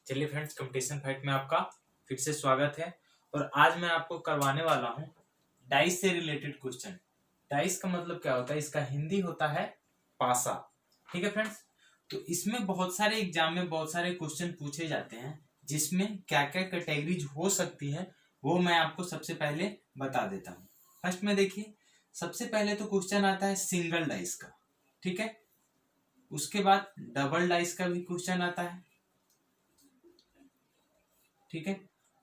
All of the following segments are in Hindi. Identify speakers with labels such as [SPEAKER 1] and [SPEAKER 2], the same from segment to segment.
[SPEAKER 1] चलिए फ्रेंड्स, कंपटीशन फाइट में आपका फिर से स्वागत है। और आज मैं आपको करवाने वाला हूं डाइस से रिलेटेड क्वेश्चन। डाइस का मतलब क्या होता है, इसका हिंदी होता है पासा। ठीक है फ्रेंड्स, तो इसमें बहुत सारे एग्जाम में बहुत सारे क्वेश्चन पूछे जाते हैं, जिसमें क्या क्या कैटेगरीज हो सकती है वो मैं आपको सबसे पहले बता देता हूँ। फर्स्ट में देखिए, सबसे पहले तो क्वेश्चन आता है सिंगल डाइस का। ठीक है, उसके बाद डबल डाइस का भी क्वेश्चन आता है। ठीक है,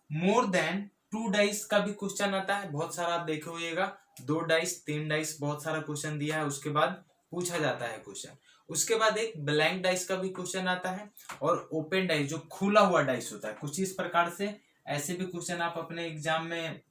[SPEAKER 1] मोर देन 2 डाइस का भी क्वेश्चन आता है, बहुत सारा आप देखे होइएगा, 2 डाइस 3 डाइस बहुत सारा क्वेश्चन दिया है, उसके बाद पूछा जाता है क्वेश्चन। उसके बाद एक ब्लैंक डाइस का भी क्वेश्चन आता है, और ओपन डाइस जो खुला हुआ डाइस होता है। कुछ इस प्रकार से ऐसे भी क्वेश्चन आप अपने एग्जाम में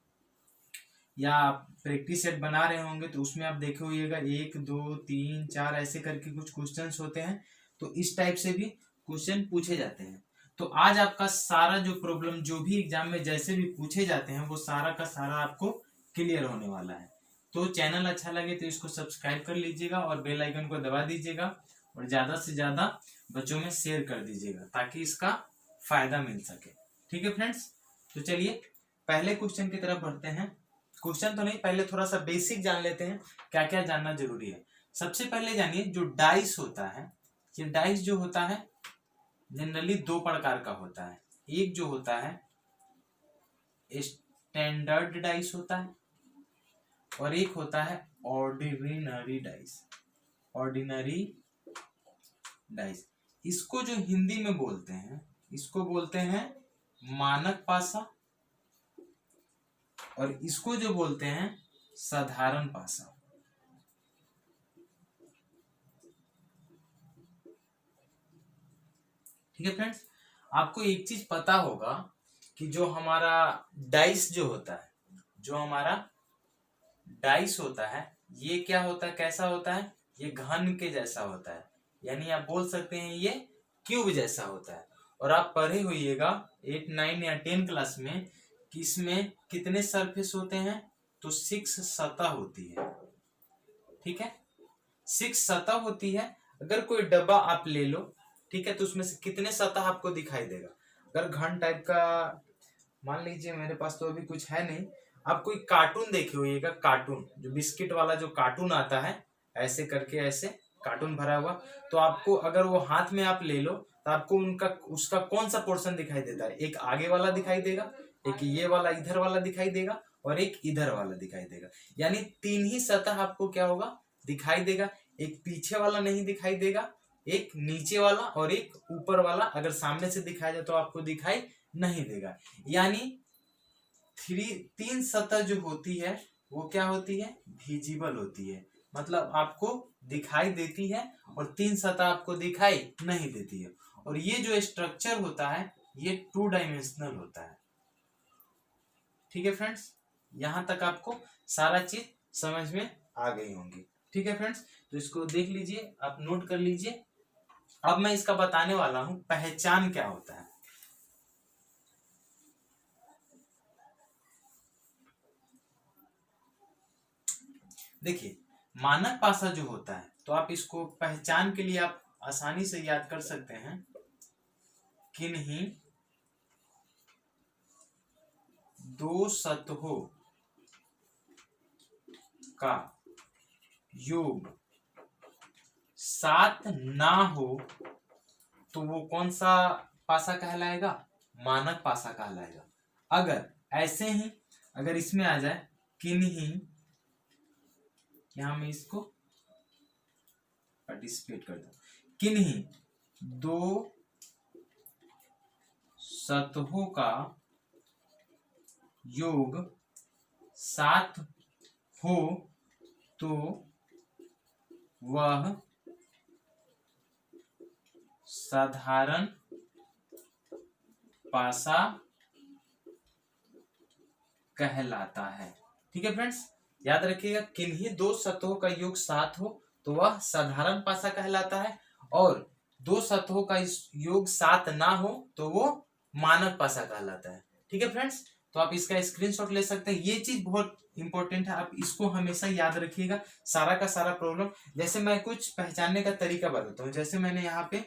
[SPEAKER 1] या प्रैक्टिस सेट बना रहे होंगे तो उसमें आप देखे होइएगा 1 2 3 4 ऐसे करके कुछ क्वेश्चंस होते हैं। तो इस टाइप से भी क्वेश्चन पूछे जाते हैं। तो आज आपका सारा जो प्रॉब्लम जो भी एग्जाम में जैसे भी पूछे जाते हैं वो सारा का सारा आपको क्लियर होने वाला है। तो चैनल अच्छा लगे तो इसको सब्सक्राइब कर लीजिएगा और बेल आइकन को दबा दीजिएगा, और ज्यादा से ज्यादा बच्चों में शेयर कर दीजिएगा ताकि इसका फायदा मिल सके। ठीक है फ्रेंड्स, तो चलिए पहले क्वेश्चन की तरफ बढ़ते हैं। क्वेश्चन तो नहीं, पहले थोड़ा सा बेसिक जान लेते हैं, क्या क्या जानना जरूरी है। सबसे पहले जानिए, जो डाइस होता है, ये डाइस जो होता है जनरली 2 प्रकार का होता है। एक जो होता है स्टैंडर्ड डाइस होता है, और एक होता है ऑर्डिनरी डाइस। ऑर्डिनरी डाइस, इसको जो हिंदी में बोलते हैं, इसको बोलते हैं मानक पासा, और इसको जो बोलते हैं साधारण पासा। ठीक है फ्रेंड्स, आपको एक चीज पता होगा कि जो हमारा डाइस जो होता है, जो हमारा डाइस होता है, ये क्या होता है, कैसा होता है, ये घन के जैसा होता है। यानी आप बोल सकते हैं ये क्यूब जैसा होता है। और आप पढ़े होइएगा 8 9 या 10 क्लास में कि इसमें कितने सरफेस होते हैं, तो 6 सतह होती है। ठीक है, 6 सतह होती है। अगर कोई डब्बा आप ले लो, ठीक है, तो उसमें से कितने सतह आपको दिखाई देगा। अगर घन टाइप का मान लीजिए, मेरे पास तो अभी कुछ है नहीं, आप कोई कार्टून देखे होइएगा, कार्टून जो बिस्किट वाला जो कार्टून आता है, ऐसे करके ऐसे कार्टून भरा हुआ, तो आपको अगर वो हाथ में आप ले लो तो आपको उनका उसका कौन सा पोर्शन दिखाई देता है, एक आगे वाला दिखाई देगा, एक ये वाला इधर वाला दिखाई देगा, और एक इधर वाला दिखाई देगा। यानी 3 ही सतह आपको क्या होगा, दिखाई देगा। एक पीछे वाला नहीं दिखाई देगा, एक नीचे वाला और एक ऊपर वाला अगर सामने से दिखाया जाए तो आपको दिखाई नहीं देगा। यानी 3 सतह जो होती है वो क्या होती है, विजिबल होती है, मतलब आपको दिखाई देती है, और 3 सतह आपको दिखाई नहीं देती है। और ये जो स्ट्रक्चर होता है ये 2 डायमेंशनल होता है। ठीक है फ्रेंड्स, यहां तक आपको सारा चीज समझ में आ गई होंगी। ठीक है फ्रेंड्स, तो इसको देख लीजिए, आप नोट कर लीजिए। अब मैं इसका बताने वाला हूं पहचान क्या होता है। देखिए, मानक पासा जो होता है, तो आप इसको पहचान के लिए आप आसानी से याद कर सकते हैं, किन्हीं 2 सतहों का योग 7 ना हो तो वो कौन सा पासा कहलाएगा, मानक पासा कहलाएगा। अगर ऐसे ही अगर इसमें आ जाए किन्हीं, यहां मैं इसको पार्टिसिपेट कर दूं, किन्हीं 2 सतहों का योग 7 हो तो वह साधारण पासा कहलाता है। ठीक है फ्रेंड्स, याद रखिएगा, किन्हीं 2 सतहों का योग 7 हो तो वह साधारण पासा कहलाता है, और 2 सतहों का योग 7 ना हो तो वो मानक पासा कहलाता है। ठीक है फ्रेंड्स, तो आप इसका स्क्रीनशॉट ले सकते हैं। ये चीज बहुत इंपॉर्टेंट है, आप इसको हमेशा याद रखिएगा। सारा का सारा प्रॉब्लम, जैसे मैं कुछ पहचानने का तरीका बताता हूँ। जैसे मैंने यहाँ पे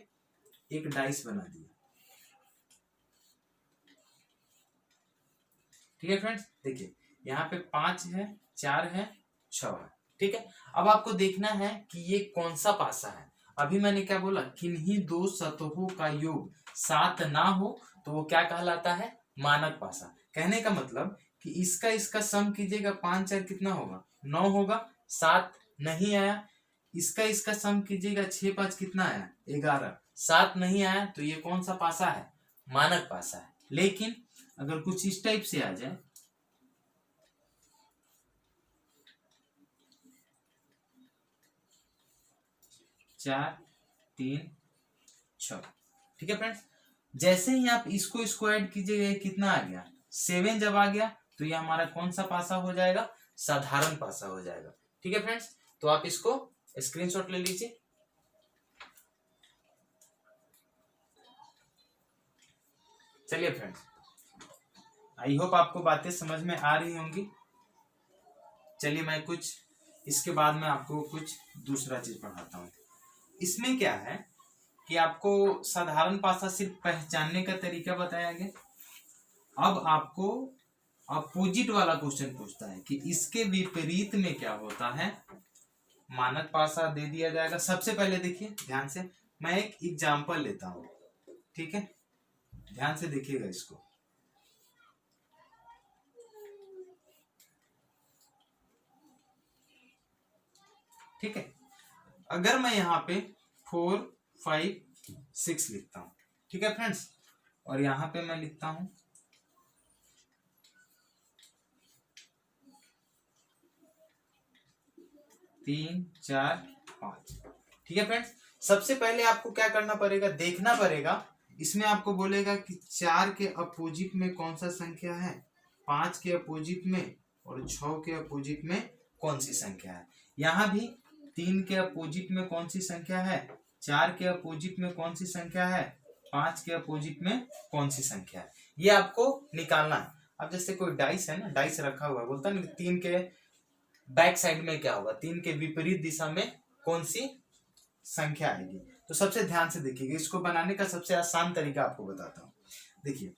[SPEAKER 1] एक डाइस बना दिया, ठीक है फ्रेंड्स, देखिए यहाँ पे 5 है, 4 है, 6 है। ठीक है, अब आपको देखना है कि ये कौन सा पासा है। अभी मैंने क्या बोला, किन्हीं दो सतहों का योग 7 ना हो तो वो क्या कहलाता है, मानक पासा। कहने का मतलब कि इसका सम कीजिएगा, 5 4 कितना होगा, 9 होगा, 7 नहीं आया। इसका सम कीजिएगा, 6 5 कितना आया, 11, 7 नहीं आया, तो ये कौन सा पासा है, मानक पासा है। लेकिन अगर कुछ इस टाइप से आ जाए, चार 3 6, ठीक है फ्रेंड्स, जैसे ही आप इसको ऐड कीजिएगा, कितना आ गया, 7 जब आ गया तो ये हमारा कौन सा पासा हो जाएगा, साधारण पासा हो जाएगा। ठीक है फ्रेंड्स, तो आप इसको स्क्रीनशॉट ले लीजिए। चलिए फ्रेंड्स, आई होप आपको बातें समझ में आ रही होंगी। चलिए मैं कुछ इसके बाद में आपको कुछ दूसरा चीज पढ़ाता हूँ। इसमें क्या है कि आपको साधारण पासा सिर्फ पहचानने का तरीका बताया गया। अब आपको अपोजिट वाला क्वेश्चन पूछता है कि इसके विपरीत में क्या होता है, मानक पासा दे दिया जाएगा। सबसे पहले देखिए ध्यान से, मैं एक एग्जांपल लेता हूं, ठीक है, ध्यान से देखिएगा इसको। ठीक है, अगर मैं यहाँ पे 4 5 6 लिखता हूं, ठीक है फ्रेंड्स, और यहाँ पे मैं लिखता हूं 3 4 5, ठीक है फ्रेंड्स। सबसे पहले आपको क्या करना पड़ेगा, देखना पड़ेगा। इसमें आपको बोलेगा कि 4 के अपोजिट में कौन सा संख्या है, 5 के अपोजिट में और 6 के अपोजिट में कौन सी संख्या है। यहाँ भी 3 के अपोजिट में कौन सी संख्या है, 4 के अपोजिट में कौन सी संख्या है, 5 के अपोजिट में कौन सी संख्या है, ये आपको निकालना है। अब जैसे कोई डाइस है ना, डाइस रखा हुआ है, बोलता है ना 3 के बैक साइड में क्या होगा, 3 के विपरीत दिशा में कौन सी संख्या आएगी। तो सबसे ध्यान से देखिएगा, इसको बनाने का सबसे आसान तरीका आपको बताता हूँ। देखिए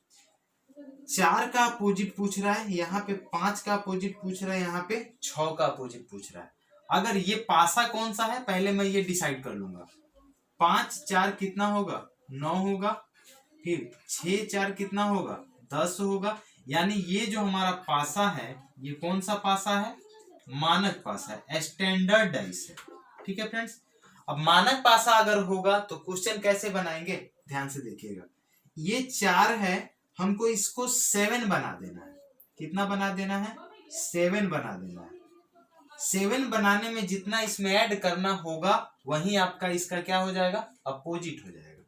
[SPEAKER 1] 4 का अपोजिट पूछ रहा है, यहाँ पे 5 का अपोजिट पूछ रहा है, यहाँ पे 6 का अपोजिट पूछ रहा है। अगर ये पासा कौन सा है, पहले मैं ये डिसाइड कर लूंगा। 5 4 कितना होगा, 9 होगा, फिर 6 4 कितना होगा, 10 होगा। यानी ये जो हमारा पासा है, ये कौन सा पासा है, मानक पासा है, स्टैंडर्ड डाइस है। ठीक है फ्रेंड्स, अब मानक पासा अगर होगा तो क्वेश्चन कैसे बनाएंगे, ध्यान से देखिएगा। ये 4 है, हमको इसको 7 बना देना है। कितना बना देना है, 7 बना देना है। 7 बनाने में जितना इसमें ऐड करना होगा वही आपका इसका क्या हो जाएगा, अपोजिट हो जाएगा।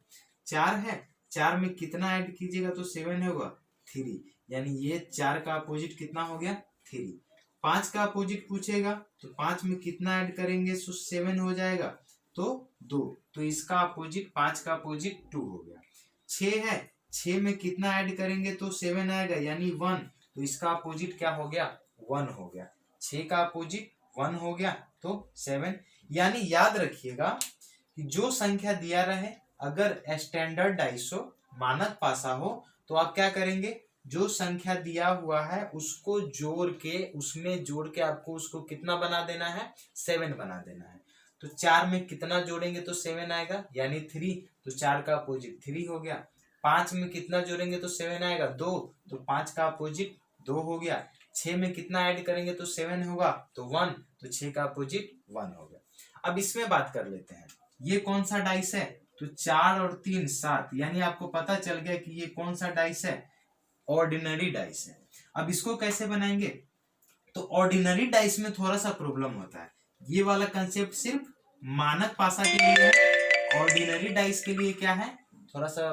[SPEAKER 1] 4 है, 4 में कितना ऐड कीजिएगा तो 7 होगा, 3, यानी ये 4 का अपोजिट कितना हो गया, 3। 5 का अपोजिट पूछेगा तो 5 में कितना ऐड करेंगे तो 7 हो जाएगा, तो 2, तो इसका अपोजिट 5 का अपोजिट 2 हो गया। 6 है, 6 में कितना ऐड करेंगे तो 7 आएगा, यानी 1, तो इसका अपोजिट क्या हो गया, 1 हो गया। 6 का अपोजिट 1 हो गया तो 7। यानी याद रखिएगा कि जो संख्या दिया रहे, अगर स्टैंडर्ड डाइस हो, मानक पासा हो, तो आप क्या करेंगे, जो संख्या दिया हुआ है उसको जोड़ के, उसमें जोड़ के आपको उसको कितना बना देना है, 7 बना देना है। तो 4 में कितना जोड़ेंगे तो 7 आएगा, यानी 3, तो 4 का अपोजिट 3 हो गया। 5 में कितना जोड़ेंगे तो 7 आएगा, 2, तो 5 का अपोजिट 2 हो गया। 6 में कितना ऐड करेंगे तो 7 होगा, तो 1, तो 6 का अपोजिट 1 हो गया। अब इसमें बात कर लेते हैं, ये कौन सा डाइस है, तो 4 और 3 7, यानी आपको पता चल गया कि ये कौन सा डाइस है, ऑर्डिनरी डाइस है। अब इसको कैसे बनाएंगे, तो ऑर्डिनरी डाइस में थोड़ा सा प्रॉब्लम होता है। ये वाला कंसेप्ट सिर्फ मानक पासा के लिए है, ऑर्डिनरी डाइस के लिए क्या है, थोड़ा सा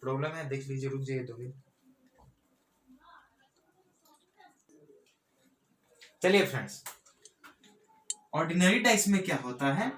[SPEAKER 1] प्रॉब्लम है, देख लीजिए, रुक जाइए 2 मिनट। चलिए फ्रेंड्स, ऑर्डिनरी डाइस में क्या होता है,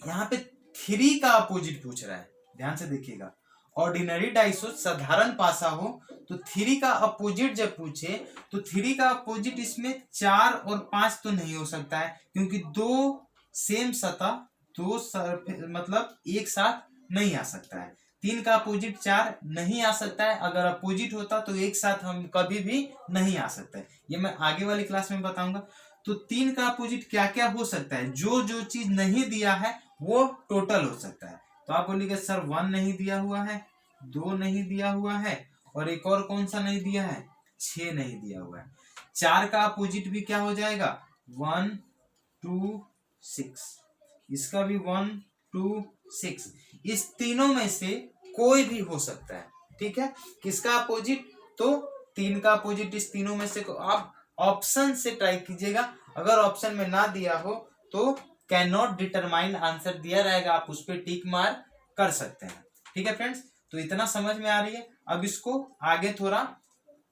[SPEAKER 1] यहाँ पे 3 का अपोजिट पूछ रहा है, ध्यान से देखिएगा। ऑर्डिनरी डाइस हो, साधारण पासा हो, तो 3 का अपोजिट जब पूछे तो 3 का अपोजिट इसमें 4 और 5 तो नहीं हो सकता है, क्योंकि 2 सेम सतह, 2 मतलब एक साथ नहीं आ सकता है। 3 का अपोजिट 4 नहीं आ सकता है। अगर अपोजिट होता तो एक साथ हम कभी भी नहीं आ सकता है, ये मैं आगे वाली क्लास में बताऊंगा। तो 3 का अपोजिट क्या क्या हो सकता है, जो जो चीज नहीं दिया है वो टोटल हो सकता है। तो आप बोलिएगा सर 1 नहीं दिया हुआ है, 2 नहीं दिया हुआ है, और एक और कौन सा नहीं दिया है, 6 नहीं दिया हुआ है। 4 का अपोजिट भी क्या हो जाएगा, 1 2 6, इसका भी 1 2 6, इस तीनों में से कोई भी हो सकता है। ठीक है, किसका अपोजिट, तो 3 का अपोजिट इस तीनों में से आप ऑप्शन से ट्राई कीजिएगा। अगर ऑप्शन में ना दिया हो तो कैन नॉट डिटरमाइन आंसर दिया रहेगा, आप उस पर टिक मार कर सकते हैं। ठीक है फ्रेंड्स, तो इतना समझ में आ रही है। अब इसको आगे थोड़ा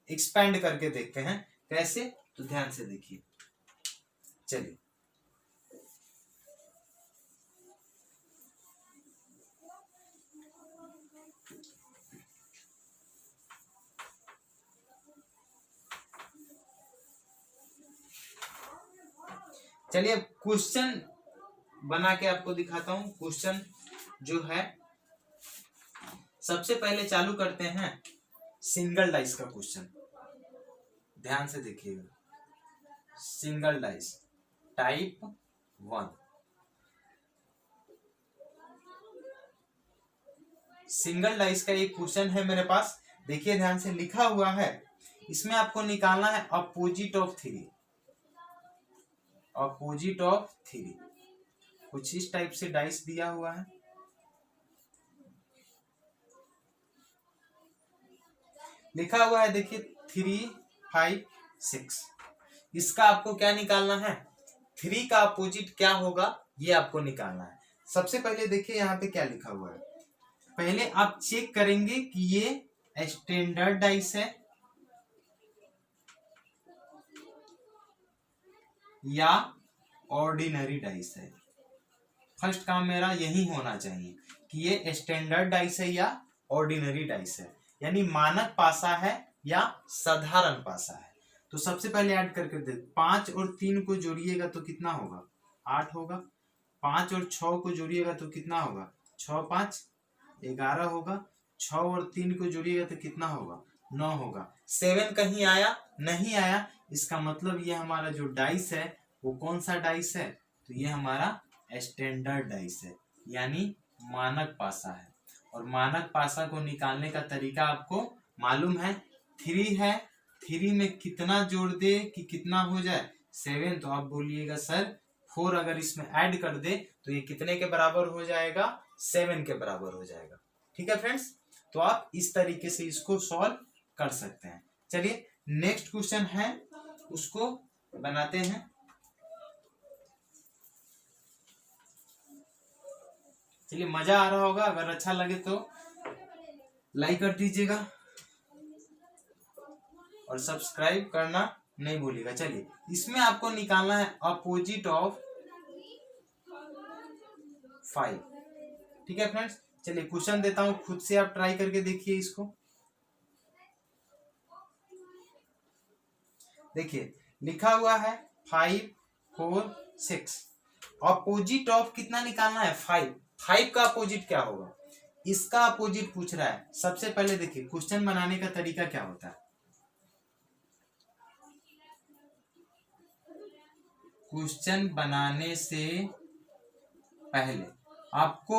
[SPEAKER 1] एक्सपेंड करके देखते हैं कैसे, तो ध्यान से देखिए। चलिए चलिए क्वेश्चन बना के आपको दिखाता हूं। क्वेश्चन जो है सबसे पहले चालू करते हैं सिंगल डाइस का क्वेश्चन। ध्यान से देखिएगा, single dice type 1। Single dice का एक क्वेश्चन है मेरे पास, देखिए ध्यान से लिखा हुआ है। इसमें आपको निकालना है अपोजिट ऑफ 3, अपोजिट ऑफ 3। कुछ इस टाइप से डाइस दिया हुआ है, लिखा हुआ है देखिए 3 5 6। इसका आपको क्या निकालना है, 3 का अपोजिट क्या होगा ये आपको निकालना है। सबसे पहले देखिए यहाँ पे क्या लिखा हुआ है, पहले आप चेक करेंगे कि ये स्टैंडर्ड डाइस है या ऑर्डिनरी डाइस है। फर्स्ट काम मेरा यही होना चाहिए कि ये स्टैंडर्ड डाइस है या ऑर्डिनरी डाइस है, यानी मानक पासा है या साधारण पासा है। तो सबसे पहले ऐड करके देख, 5 और 3 को जोड़िएगा तो कितना होगा, 8 होगा। 5 और 6 को जोड़िएगा तो कितना होगा, 6 5 11 होगा। 6 और 3 को जोड़िएगा तो कितना होगा, 9 होगा। 7 कहीं आया, नहीं आया, इसका मतलब ये हमारा जो डाइस है वो कौन सा डाइस है, तो ये हमारा स्टैंडर्ड डाइस है, यानी मानक पासा है। और मानक पासा को निकालने का तरीका आपको मालूम है, 3 है, 3 में कितना जोड़ दे कि कितना हो जाए, 7। तो आप बोलिएगा सर 4 अगर इसमें ऐड कर दे तो ये कितने के बराबर हो जाएगा, 7 के बराबर हो जाएगा। ठीक है फ्रेंड्स, तो आप इस तरीके से इसको सॉल्व कर सकते हैं। चलिए नेक्स्ट क्वेश्चन है उसको बनाते हैं। चलिए मजा आ रहा होगा, अगर अच्छा लगे तो लाइक कर दीजिएगा और सब्सक्राइब करना नहीं भूलिएगा। चलिए इसमें आपको निकालना है अपोजिट ऑफ 5। ठीक है फ्रेंड्स, चलिए क्वेश्चन देता हूं, खुद से आप ट्राई करके देखिए इसको। देखिए लिखा हुआ है 5 4 6, अपोजिट ऑफ कितना निकालना है, 5। 5 का अपोजिट क्या होगा, इसका अपोजिट पूछ रहा है। सबसे पहले देखिए क्वेश्चन बनाने का तरीका क्या होता है, क्वेश्चन बनाने से पहले आपको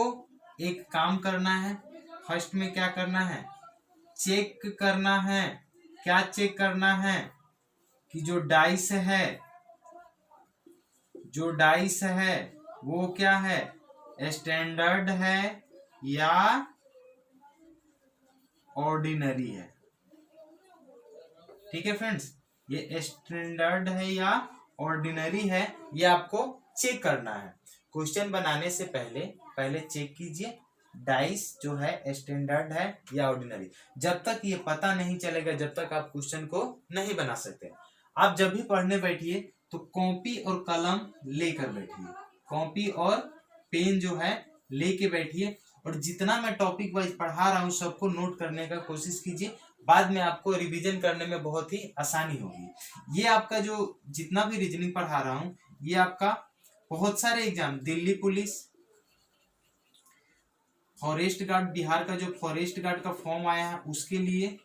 [SPEAKER 1] एक काम करना है। फर्स्ट में क्या करना है, चेक करना है। क्या चेक करना है कि जो डाइस है, जो डाइस है वो क्या है, स्टैंडर्ड है या ऑर्डिनरी है। ठीक है फ्रेंड्स, ये स्टैंडर्ड है या ऑर्डिनरी है, ये आपको चेक करना है। क्वेश्चन बनाने से पहले चेक कीजिए डाइस जो है स्टैंडर्ड है या ऑर्डिनरी। जब तक ये पता नहीं चलेगा, जब तक आप क्वेश्चन को नहीं बना सकते। आप जब भी पढ़ने बैठिए तो कॉपी और कलम लेकर बैठिए, कॉपी और पेन जो है लेके बैठिए, और जितना मैं टॉपिक वाइज पढ़ा रहा हूँ सबको नोट करने का कोशिश कीजिए। बाद में आपको रिवीजन करने में बहुत ही आसानी होगी। ये आपका जो जितना भी रीजनिंग पढ़ा रहा हूँ, ये आपका बहुत सारे exam, Delhi police, forest guard, Bihar का जो फॉरेस्ट गार्ड का फॉर्म आया है उसके लिए,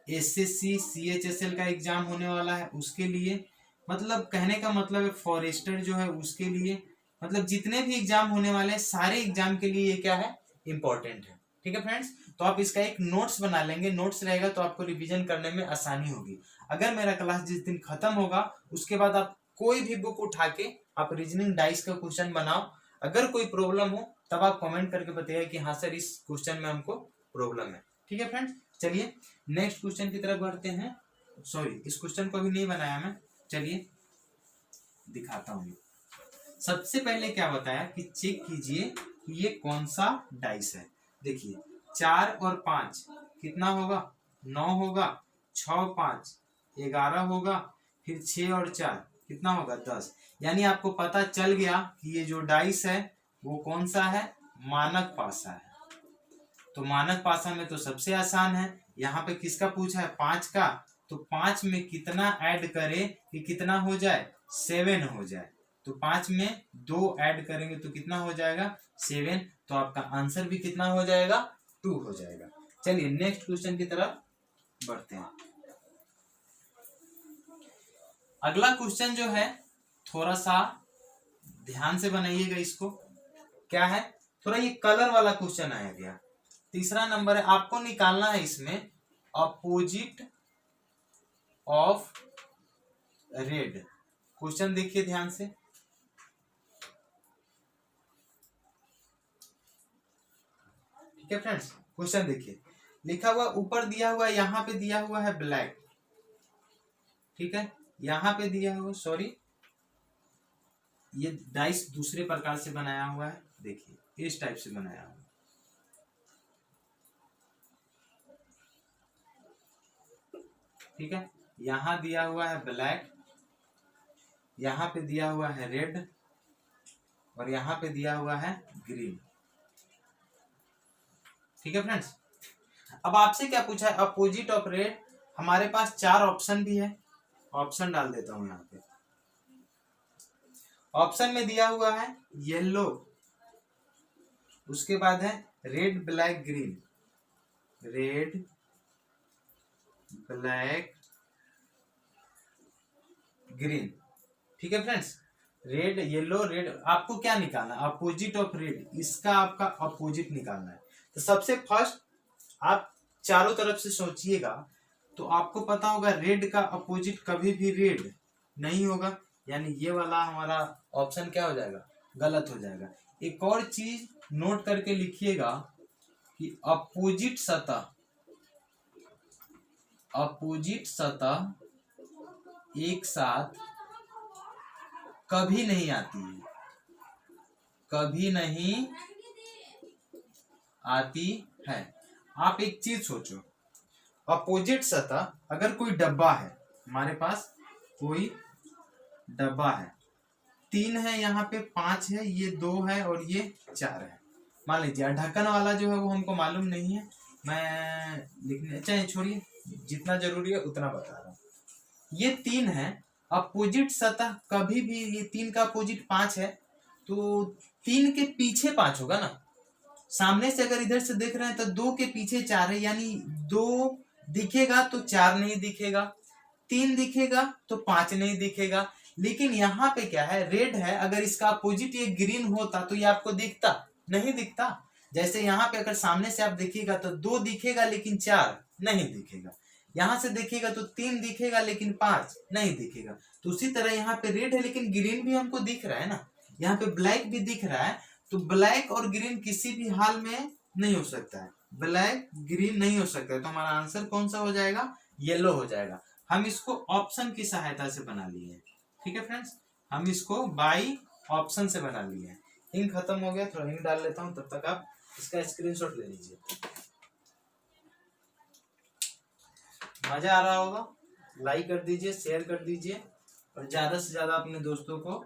[SPEAKER 1] एसएससी सीएचएसएल का एग्जाम होने वाला है उसके लिए, मतलब कहने का मतलब है फॉरेस्टर जो है उसके लिए, मतलब जितने भी एग्जाम होने वाले हैं सारे एग्जाम के लिए ये क्या है, इंपॉर्टेंट है। ठीक है फ्रेंड्स, तो आप इसका एक नोट्स बना लेंगे, नोट्स रहेगा तो आपको रिवीजन करने में आसानी होगी। अगर मेरा क्लास जिस दिन खत्म होगा उसके बाद आप कोई भी बुक उठा के आप रीजनिंग डाइस का क्वेश्चन बनाओ, अगर कोई प्रॉब्लम हो तब आप कमेंट करके बताइए कि हाँ सर इस क्वेश्चन में हमको प्रॉब्लम है। ठीक है फ्रेंड्स, चलिए नेक्स्ट क्वेश्चन की तरफ बढ़ते हैं। सॉरी, इस क्वेश्चन को अभी नहीं बनाया मैं, चलिए दिखाता हूँ। सबसे पहले क्या बताया कि चेक कीजिए कि ये कौन सा डाइस है। देखिए 4 और 5 कितना होगा, 9 होगा, 6 5 11 होगा, फिर 6 और 4 कितना होगा, 10। यानी आपको पता चल गया कि ये जो डाइस है वो कौन सा है, मानक पासा है। तो मानक पासा में तो सबसे आसान है, यहाँ पे किसका पूछा है, 5 का, तो 5 में कितना ऐड करें कि कितना हो जाए, 7 हो जाए। तो 5 में 2 ऐड करेंगे तो कितना हो जाएगा, 7। तो आपका आंसर भी कितना हो जाएगा, 2 हो जाएगा। चलिए नेक्स्ट क्वेश्चन की तरफ बढ़ते हैं। अगला क्वेश्चन जो है थोड़ा सा ध्यान से बनाइएगा इसको, क्या है, थोड़ा ये कलर वाला क्वेश्चन आया गया। तीसरा नंबर है, आपको निकालना है इसमें अपोजिट ऑफ रेड। क्वेश्चन देखिए ध्यान से, ठीक है फ्रेंड्स, क्वेश्चन देखिए, लिखा हुआ ऊपर दिया हुआ, यहाँ पे दिया हुआ है ब्लैक, ठीक है, यहाँ पे दिया हुआ, सॉरी ये डाइस दूसरे प्रकार से बनाया हुआ है, देखिए इस टाइप से बनाया हुआ, ठीक है, यहाँ दिया हुआ है ब्लैक, यहाँ पे दिया हुआ है रेड, और यहाँ पे दिया हुआ है ग्रीन। ठीक है फ्रेंड्स, अब आपसे क्या पूछा है, अपोजिट ऑफ रेड। हमारे पास 4 ऑप्शन भी है, ऑप्शन डाल देता हूं यहाँ पे। ऑप्शन में दिया हुआ है येलो, उसके बाद है red black green, red black green. ठीक है फ्रेंड्स, रेड येलो रेड, आपको क्या निकालना है, अपोजिट ऑफ रेड, इसका आपका अपोजिट निकालना है। तो सबसे फर्स्ट आप चारों तरफ से सोचिएगा, तो आपको पता होगा रेड का अपोजिट कभी भी रेड नहीं होगा, यानी ये वाला हमारा ऑप्शन क्या हो जाएगा, गलत हो जाएगा। एक और चीज नोट करके लिखिएगा कि अपोजिट सतह एक साथ कभी नहीं आती है, कभी नहीं आती है। आप एक चीज सोचो, अपोजिट सतह, अगर कोई डब्बा है, हमारे पास कोई डब्बा है, 3 है, यहाँ पे 5 है, ये 2 है और ये 4 है। मान लीजिए ढक्कन वाला जो है वो हमको मालूम नहीं है, मैं लिखने, चाहे छोड़िए, जितना जरूरी है उतना बता रहा हूँ। ये 3 है, अपोजिट सतह कभी भी, ये 3 का अपोजिट 5 है, तो 3 के पीछे 5 होगा ना। सामने से अगर इधर से देख रहे हैं तो 2 के पीछे 4 है, यानी 2 दिखेगा तो 4 नहीं दिखेगा, 3 दिखेगा तो 5 नहीं दिखेगा। लेकिन यहाँ पे क्या है, रेड है, अगर इसका अपोजिट ये ग्रीन होता तो ये आपको दिखता, नहीं दिखता। जैसे यहाँ पे अगर सामने से आप देखिएगा तो 2 दिखेगा लेकिन 4 नहीं दिखेगा, यहाँ से देखिएगा तो 3 दिखेगा लेकिन 5 नहीं दिखेगा। तो उसी तरह यहाँ पे रेड है लेकिन ग्रीन भी हमको दिख रहा है ना, यहाँ पे ब्लैक भी दिख रहा है, तो ब्लैक और ग्रीन किसी भी हाल में नहीं हो सकता है, ब्लैक ग्रीन नहीं हो सकता है। तो हमारा आंसर कौन सा हो जाएगा, येलो हो जाएगा। हम इसको ऑप्शन की सहायता से बना लिए हैं। ठीक है फ्रेंड्स, हम इसको बाई ऑप्शन से बना लिए हैं। इंक खत्म हो गया, थोड़ा इंक डाल लेता हूं, तब तक आप इसका स्क्रीनशॉट ले लीजिए। मजा आ रहा होगा, लाइक कर दीजिए, शेयर कर दीजिए और ज्यादा से ज्यादा अपने दोस्तों को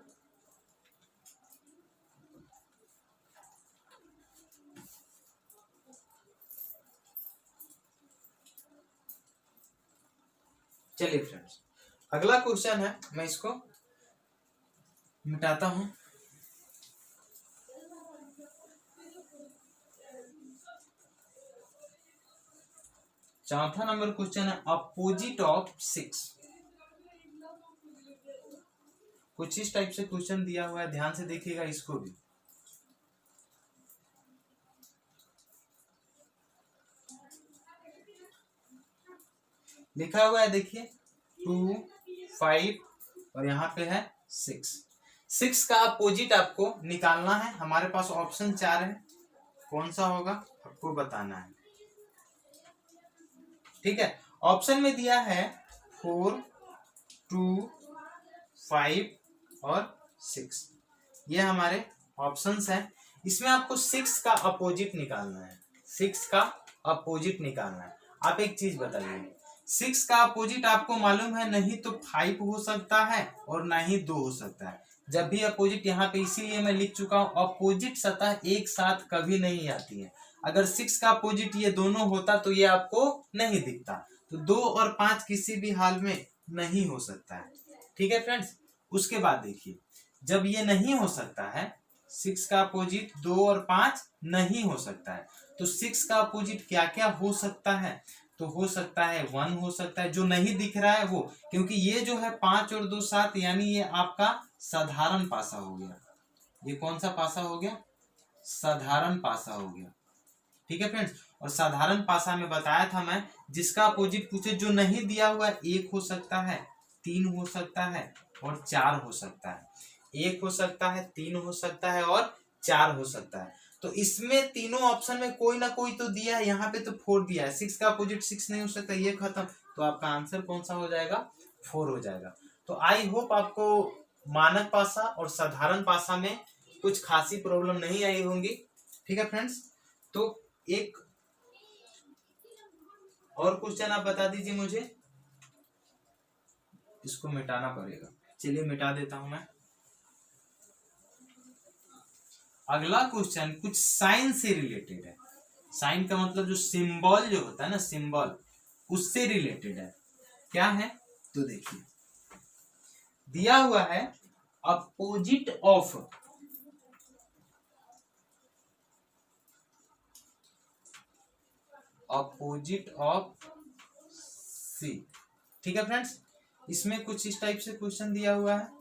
[SPEAKER 1] चलिए फ्रेंड्स, अगला क्वेश्चन है, मैं इसको मिटाता हूं। चौथा नंबर क्वेश्चन है अपोजिट ऑफ 6। कुछ इस टाइप से क्वेश्चन दिया हुआ है, ध्यान से देखिएगा इसको भी। लिखा हुआ है देखिए 2, 5 और यहाँ पे है 6। 6 का अपोजिट आपको निकालना है। हमारे पास ऑप्शन 4 है, कौन सा होगा आपको बताना है। ठीक है, ऑप्शन में दिया है 4, 2, 5 और 6। ये हमारे ऑप्शंस हैं। इसमें आपको 6 का अपोजिट निकालना है। 6 का अपोजिट निकालना है। आप एक चीज बताइए, 6 का अपोजिट आपको मालूम है, नहीं तो 5 हो सकता है और ना ही 2 हो सकता है। जब भी अपोजिट यहाँ पे, इसीलिए मैं लिख चुका हूँ, अपोजिट सतह एक साथ कभी नहीं आती है। अगर 6 का अपोजिट ये दोनों होता तो ये आपको नहीं दिखता। तो 2 और 5 किसी भी हाल में नहीं हो सकता है। ठीक है फ्रेंड्स, उसके बाद देखिए, जब ये नहीं हो सकता है, 6 का अपोजिट 2 और 5 नहीं हो सकता है, तो 6 का अपोजिट क्या क्या हो सकता है? तो हो सकता है 1 हो सकता है, जो नहीं दिख रहा है वो, क्योंकि ये जो है 5 और 2 7, यानी ये आपका साधारण पासा हो गया। ये कौन सा पासा हो गया? साधारण पासा हो गया। ठीक है फ्रेंड्स, और साधारण पासा में बताया था मैं, जिसका अपोजिट पूछे जो नहीं दिया हुआ है, 1 हो सकता है, 3 हो सकता है और 4 हो सकता है। 1 हो सकता है, 3 हो सकता है और 4 हो सकता है। तो इसमें तीनों ऑप्शन में कोई ना कोई तो दिया है। यहाँ पे तो 4 दिया है, 6 का अपोजिट 6 नहीं हो सकता, ये खत्म। तो आपका आंसर कौन सा हो जाएगा? 4 हो जाएगा। तो आई होप आपको मानक पासा और साधारण पासा में कुछ खासी प्रॉब्लम नहीं आई होंगी। ठीक है फ्रेंड्स, तो एक और क्वेश्चन आप बता दीजिए मुझे। इसको मिटाना पड़ेगा, चलिए मिटा देता हूं मैं। अगला क्वेश्चन कुछ साइन से रिलेटेड है। साइन का मतलब जो सिंबल जो होता है ना, सिंबल, उससे रिलेटेड है। क्या है तो देखिए, दिया हुआ है अपोजिट ऑफ सी। ठीक है फ्रेंड्स, इसमें कुछ इस टाइप से क्वेश्चन दिया हुआ है।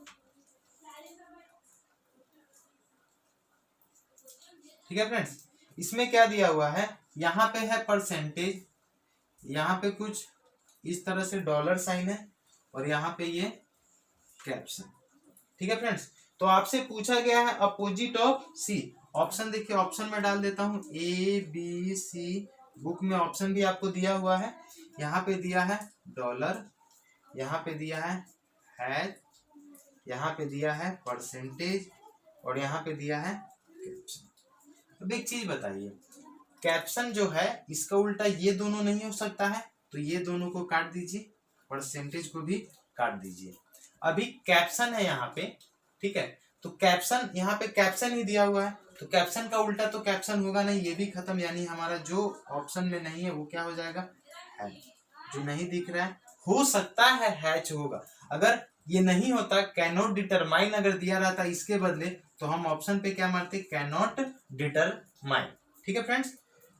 [SPEAKER 1] ठीक है फ्रेंड्स, इसमें क्या दिया हुआ है, यहाँ पे है परसेंटेज, यहाँ पे कुछ इस तरह से डॉलर साइन है और यहाँ पे ये कैप्शन। ठीक है फ्रेंड्स, तो आपसे पूछा गया है अपोजिट ऑफ सी। ऑप्शन देखिए, ऑप्शन में डाल देता हूँ ए बी सी। बुक में ऑप्शन भी आपको दिया हुआ है। यहाँ पे दिया है डॉलर, यहाँ पे दिया है हैश, यहाँ पे दिया है परसेंटेज और यहाँ पे दिया है कैप्शन। अब एक चीज बताइए, कैप्शन जो है इसका उल्टा ये दोनों नहीं हो सकता है, तो ये दोनों को काट दीजिए, परसेंटेज को भी काट दीजिए। अभी कैप्शन है यहाँ पे, ठीक है, तो कैप्शन, यहाँ पे कैप्शन ही दिया हुआ है, तो कैप्शन का उल्टा तो कैप्शन होगा नहीं, ये भी खत्म। यानी हमारा जो ऑप्शन में नहीं है वो क्या हो जाएगा? हैच। जो नहीं दिख रहा है, हो सकता है हैच होगा। अगर ये नहीं होता, कैनॉट डिटरमाइन अगर दिया रहता इसके बदले, तो हम ऑप्शन पे क्या मारते? Cannot determine. ठीक है फ्रेंड्स,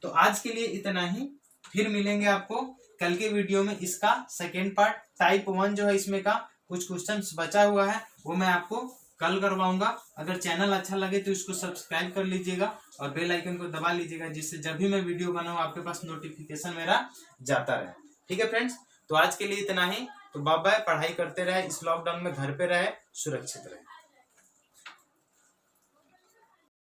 [SPEAKER 1] तो आज के लिए इतना ही। फिर मिलेंगे आपको कल के वीडियो में। इसका सेकेंड पार्ट टाइप 1 जो है, इसमें का कुछ क्वेश्चंस बचा हुआ है, वो मैं आपको कल करवाऊंगा। अगर चैनल अच्छा लगे तो इसको सब्सक्राइब कर लीजिएगा और बेल आइकन को दबा लीजिएगा, जिससे जब भी मैं वीडियो बनाऊं आपके पास नोटिफिकेशन मेरा जाता रहे। ठीक है फ्रेंड्स, तो आज के लिए इतना ही। तो बाय बाय। पढ़ाई करते रहे, इस लॉकडाउन में घर पे रहे, सुरक्षित रहे।